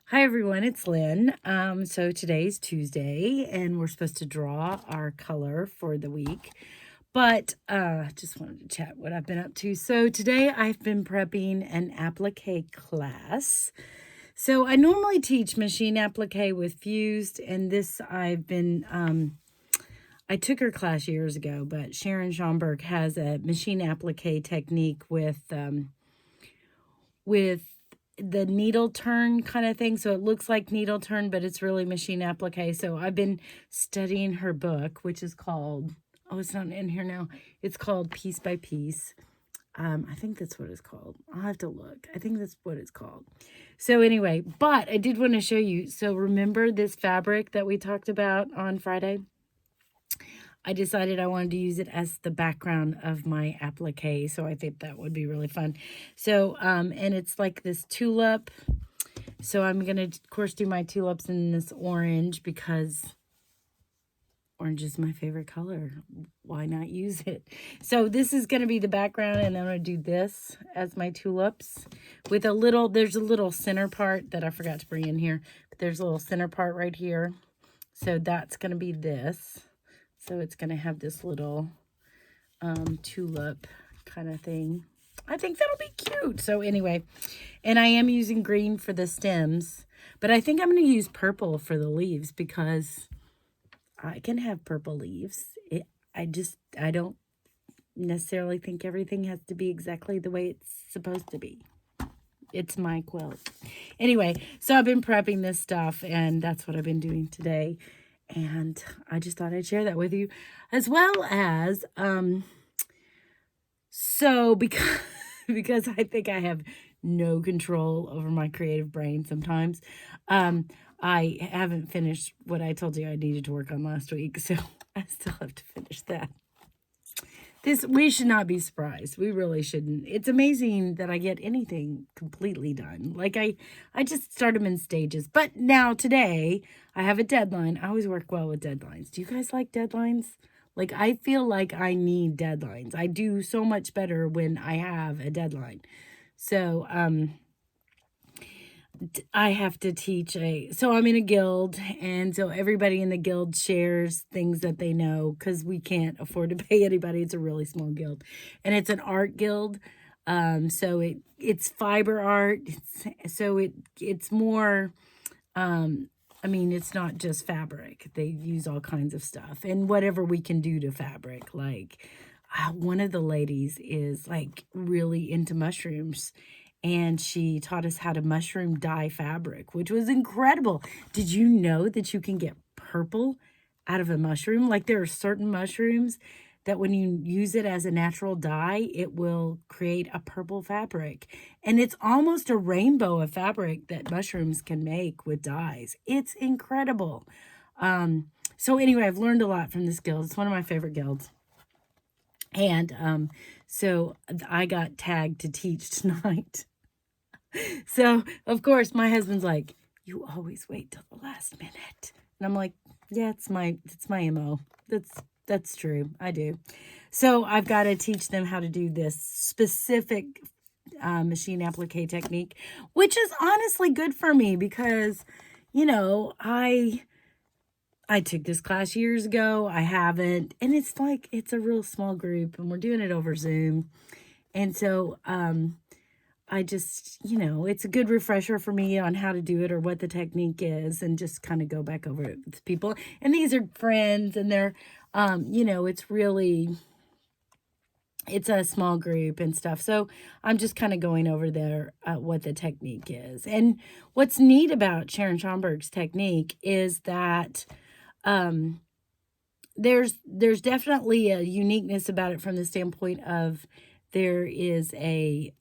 Hi everyone, it's Lynn. So today's Tuesday and we're supposed to draw our color for the week. But just wanted to chat what I've been up to. So today I've been prepping an applique class. So I normally teach machine applique with fused, and this I've been I took her class years ago, but Sharon Schamber has a machine applique technique with the needle turn kind of thing. So it looks like needle turn, but it's really machine applique. So I've been studying her book, which is called, oh, it's not in here now. It's called Piece by Piece. I think that's what it's called. I'll have to look. I think that's what it's called. So anyway, but I did want to show you. So remember this fabric that we talked about on Friday? I decided I wanted to use it as the background of my applique, so I think that would be really fun. So, and it's like this tulip. So I'm going to, of course, do my tulips in this orange because orange is my favorite color. Why not use it? So this is going to be the background, and I'm going to do this as my tulips with a little, there's a little center part that I forgot to bring in here, but there's a little center part right here. So that's going to be this. So it's going to have this little tulip kind of thing. I think that'll be cute. So anyway, and I am using green for the stems, but I think I'm going to use purple for the leaves because I can have purple leaves. I don't necessarily think everything has to be exactly the way it's supposed to be. It's my quilt. Anyway, so I've been prepping this stuff, and that's what I've been doing today. And I just thought I'd share that with you, as well as, so because I think I have no control over my creative brain sometimes, I haven't finished what I told you I needed to work on last week, so I still have to finish that. We should not be surprised. We really shouldn't. It's amazing that I get anything completely done. Like I just start them in stages. But now today I have a deadline. I always work well with deadlines. Do you guys like deadlines? Like I feel like I need deadlines. I do so much better when I have a deadline. So, I have to teach so I'm in a guild, and so everybody in the guild shares things that they know because we can't afford to pay anybody. It's a really small guild, and it's an art guild. So it's fiber art. It's more, I mean, it's not just fabric. They use all kinds of stuff and whatever we can do to fabric. Like one of the ladies is like really into mushrooms, and she taught us how to mushroom dye fabric, which was incredible. Did you know that you can get purple out of a mushroom? Like there are certain mushrooms that when you use it as a natural dye, it will create a purple fabric. And it's almost a rainbow of fabric that mushrooms can make with dyes. It's incredible. So anyway, I've learned a lot from this guild. It's one of my favorite guilds. And so I got tagged to teach tonight. So, of course, my husband's like, you always wait till the last minute. And I'm like, yeah, it's my MO. That's true. I do. So I've got to teach them how to do this specific machine applique technique, which is honestly good for me because, you know, I took this class years ago. I haven't. And it's like, it's a real small group and we're doing it over Zoom. And so, I just, you know, it's a good refresher for me on how to do it or what the technique is and just kind of go back over it with people. And these are friends and they're, you know, it's a small group and stuff. So I'm just kind of going over there what the technique is. And what's neat about Sharon Schomburg's technique is that there's definitely a uniqueness about it from the standpoint of there is a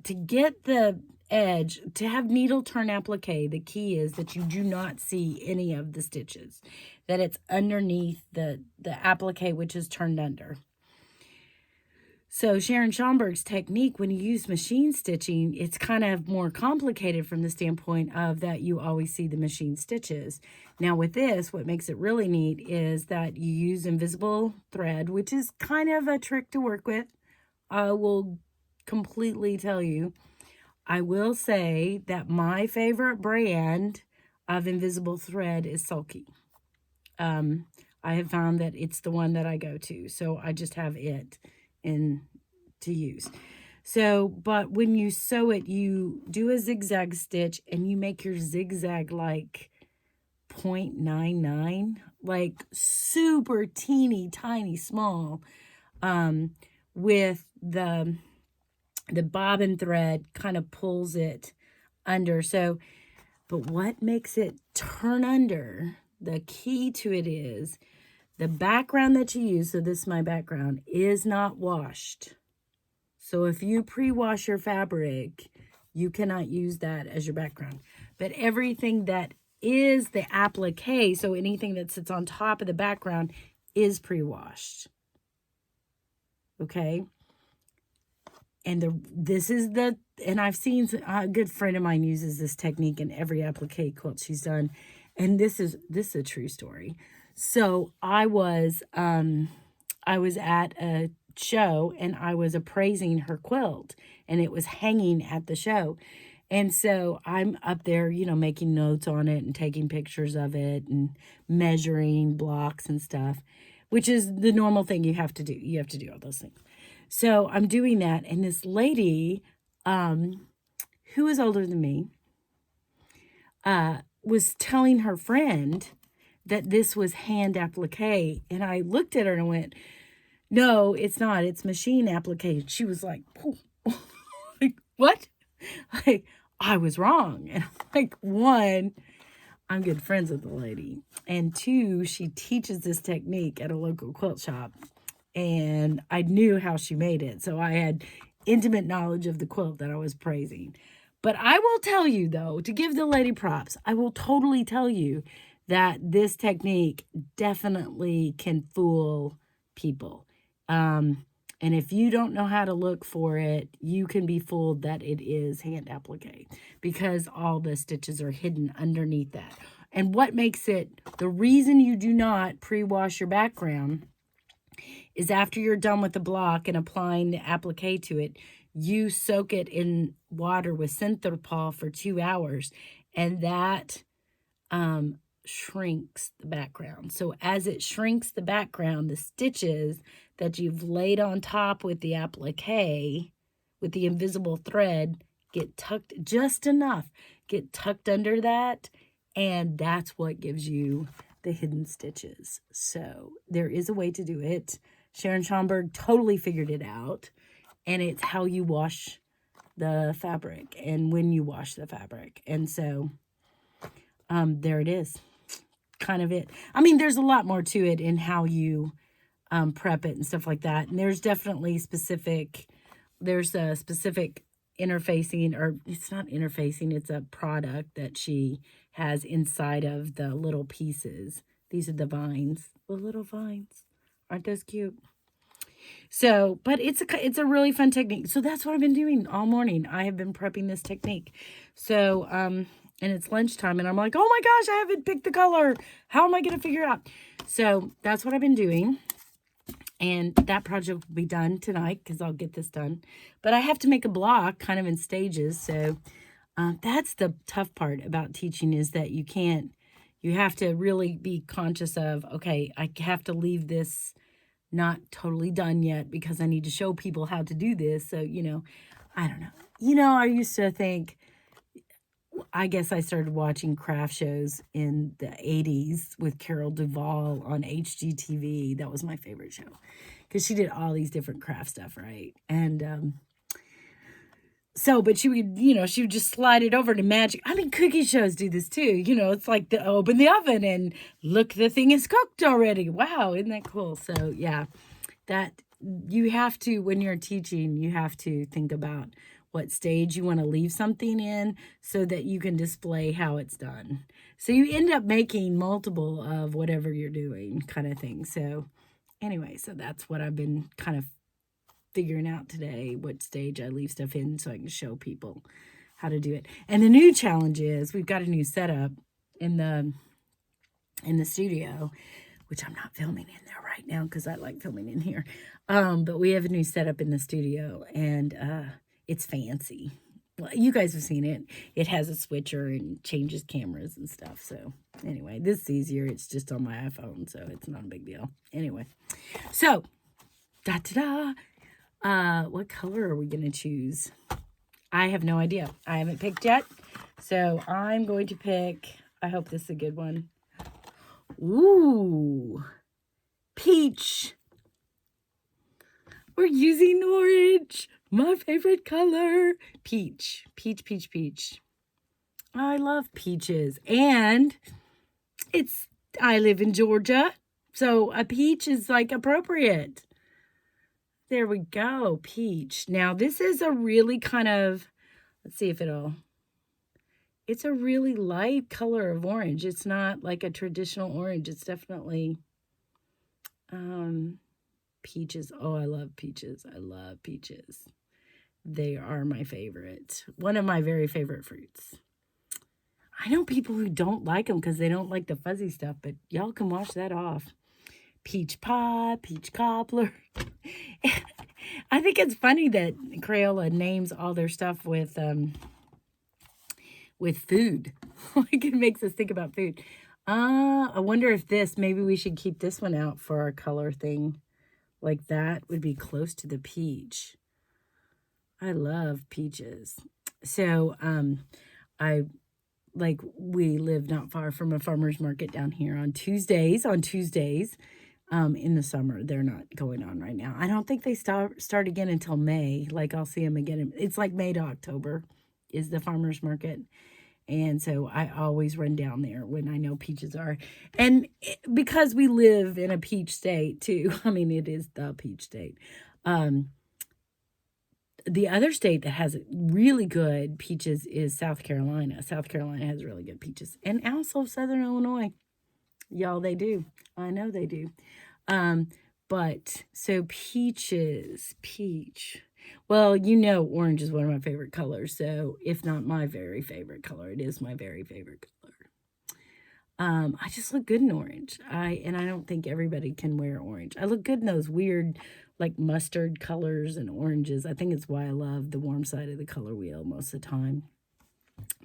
to get the edge, to have needle turn applique, the key is that you do not see any of the stitches, that it's underneath the applique, which is turned under. So Sharon Schomburg's technique, when you use machine stitching, it's kind of more complicated from the standpoint of that you always see the machine stitches. Now with this, what makes it really neat is that you use invisible thread, which is kind of a trick to work with. I will completely tell you. I will say that my favorite brand of invisible thread is Sulky. I have found that it's the one that I go to, so I just have it in to use. So, but when you sew it, you do a zigzag stitch and you make your zigzag like 0.99, like super teeny tiny small, with the bobbin thread kind of pulls it under. So, but what makes it turn under, the key to it is the background that you use, so this is my background, is not washed. So if you pre-wash your fabric, you cannot use that as your background. But everything that is the applique, so anything that sits on top of the background, is pre-washed. Okay? And and I've seen a good friend of mine uses this technique in every applique quilt she's done. And this is a true story. So I was at a show and I was appraising her quilt and it was hanging at the show. And so I'm up there, making notes on it and taking pictures of it and measuring blocks and stuff, which is the normal thing you have to do. You have to do all those things. So I'm doing that. And this lady, who is older than me, was telling her friend that this was hand applique. And I looked at her and I went, no, it's not. It's machine applique. She was like, oh. Like, what? Like, I was wrong. And I'm like, one, I'm good friends with the lady. And two, she teaches this technique at a local quilt shop. And I knew how she made it. So I had intimate knowledge of the quilt that I was praising. But I will tell you, though, to give the lady props, I will totally tell you that this technique definitely can fool people. And if you don't know how to look for it, you can be fooled that it is hand applique because all the stitches are hidden underneath that. And what makes it, the reason you do not pre-wash your background is after you're done with the block and applying the applique to it, you soak it in water with synthropol for 2 hours, and that shrinks the background. So as it shrinks the background, the stitches that you've laid on top with the applique, with the invisible thread, get tucked just enough, get tucked under that, and that's what gives you the hidden stitches. So there is a way to do it. Sharon Schamber totally figured it out, and it's how you wash the fabric and when you wash the fabric. And so there it is, kind of it. I mean, there's a lot more to it in how you prep it and stuff like that. And there's definitely there's a specific interfacing, or it's not interfacing, it's a product that she has inside of the little pieces. These are the vines, the little vines. Aren't those cute? So, but it's a really fun technique. So that's what I've been doing all morning. I have been prepping this technique. So, and it's lunchtime and I'm like, oh my gosh, I haven't picked the color. How am I going to figure it out? So that's what I've been doing. And that project will be done tonight because I'll get this done. But I have to make a block kind of in stages. So that's the tough part about teaching, is that you have to really be conscious of, okay, I have to leave this not totally done yet because I need to show people how to do this. So, I don't know. I used to think, I guess I started watching craft shows in the 80s with Carol Duvall on HGTV. That was my favorite show because she did all these different craft stuff, right? And but she would just slide it over to magic. I mean, cookie shows do this too. It's like open the oven and look, the thing is cooked already. Wow, isn't that cool? So yeah, that you have to, when you're teaching, you have to think about what stage you want to leave something in so that you can display how it's done. So you end up making multiple of whatever you're doing, kind of thing. So anyway, so that's what I've been kind of figuring out today, what stage I leave stuff in so I can show people how to do it. And the new challenge is we've got a new setup in the studio, which I'm not filming in there right now because I like filming in here. But we have a new setup in the studio, and it's fancy. Well, you guys have seen it. It has a switcher and changes cameras and stuff. So anyway, this is easier. It's just on my iPhone, so it's not a big deal. Anyway, so what color are we gonna choose? I have no idea. I haven't picked yet, so I'm going to pick. I hope this is a good one. Ooh, peach. We're using orange. My favorite color. Peach. Peach, peach, peach. I love peaches. And I live in Georgia, so a peach is like appropriate. There we go. Peach. Now, this is a really kind of, let's see if it's a really light color of orange. It's not like a traditional orange. It's definitely, peaches. Oh, I love peaches. I love peaches. They are my favorite. One of my very favorite fruits. I know people who don't like them because they don't like the fuzzy stuff, but y'all can wash that off. Peach pie, peach cobbler. I think it's funny that Crayola names all their stuff with food. Like it makes us think about food. I wonder if maybe we should keep this one out for our color thing. Like that would be close to the peach. I love peaches. So, we live not far from a farmer's market down here on Tuesdays. In the summer, they're not going on right now. I don't think they start again until May. Like I'll see them again. It's like May to October is the farmer's market. And so I always run down there when I know peaches are. And because we live in a peach state too. I mean, it is the peach state. The other state that has really good peaches is South Carolina. South Carolina has really good peaches. And also Southern Illinois. Y'all, they do. I know they do. But so peaches, peach. Well, orange is one of my favorite colors. So if not my very favorite color, it is my very favorite color. I just look good in orange. I don't think everybody can wear orange. I look good in those weird, like mustard colors and oranges. I think it's why I love the warm side of the color wheel most of the time.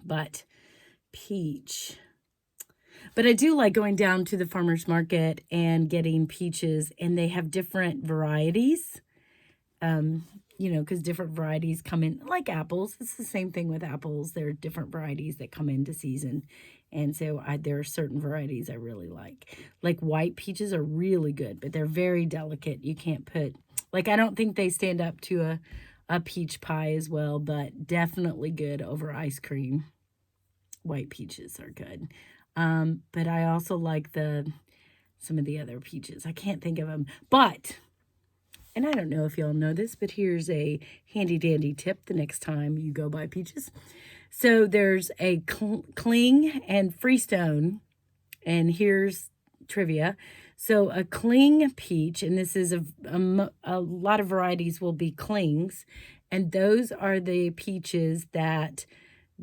But peach. But I do like going down to the farmer's market and getting peaches, and they have different varieties. Because different varieties come in, like apples. It's the same thing with apples. There are different varieties that come into season. And so there are certain varieties I really like. Like white peaches are really good, but they're very delicate. You can't put, I don't think they stand up to a peach pie as well, but definitely good over ice cream. White peaches are good. But I also like some of the other peaches. I can't think of them, and I don't know if y'all know this, but here's a handy dandy tip the next time you go buy peaches. So there's a cling and freestone, and here's trivia. So a cling peach, and this is a lot of varieties will be clings, and those are the peaches that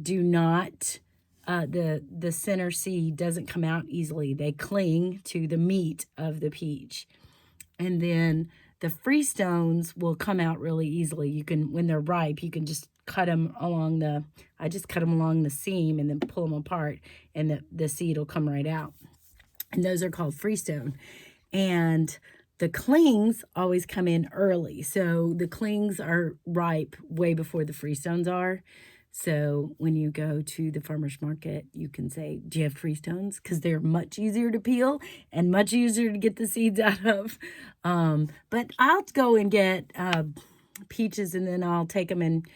do not, the center seed doesn't come out easily. They cling to the meat of the peach. And then the freestones will come out really easily. You can, when they're ripe, you can just cut them along I just cut them along the seam and then pull them apart, and the seed will come right out. And those are called freestone. And the clings always come in early. So the clings are ripe way before the freestones are. So when you go to the farmer's market, you can say, do you have freestones? Because they're much easier to peel and much easier to get the seeds out of. But I'll go and get peaches, and then I'll take them and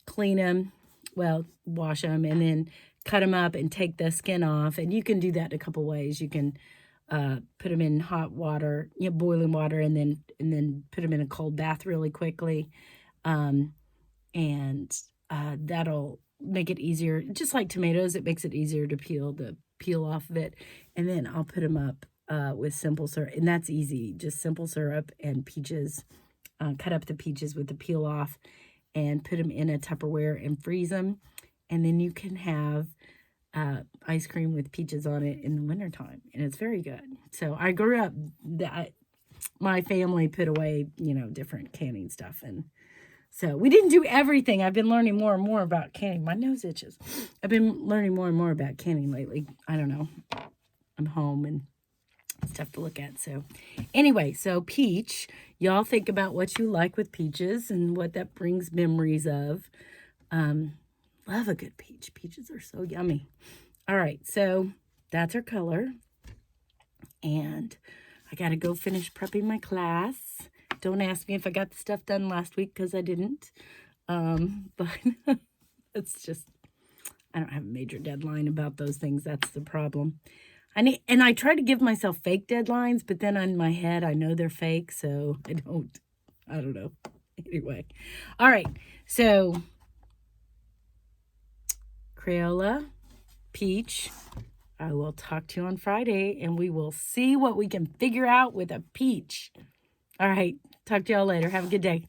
clean them, wash them, and then cut them up and take the skin off. And you can do that in a couple ways. You can put them in hot water, boiling water, and then put them in a cold bath really quickly. That'll make it easier. Just like tomatoes, it makes it easier to peel off of it. And then I'll put them up with simple syrup. And that's easy. Just simple syrup and peaches. Cut up the peaches with the peel off and put them in a Tupperware and freeze them. And then you can have ice cream with peaches on it in the wintertime. And it's very good. So I grew up, my family put away, different canning stuff. And So we didn't do everything. I've been learning more and more about canning. My nose itches. I've been learning more and more about canning lately. I don't know. I'm home and stuff to look at. So anyway, so peach, y'all think about what you like with peaches and what that brings memories of. Love a good peach. Peaches are so yummy. All right, so that's our color. And I got to go finish prepping my class. Don't ask me if I got the stuff done last week because I didn't. But it's just, I don't have a major deadline about those things. That's the problem. I try to give myself fake deadlines, but then in my head, I know they're fake, so I don't know. Anyway. All right. So, Crayola, peach. I will talk to you on Friday, and we will see what we can figure out with a peach. All right. Talk to y'all later. Have a good day.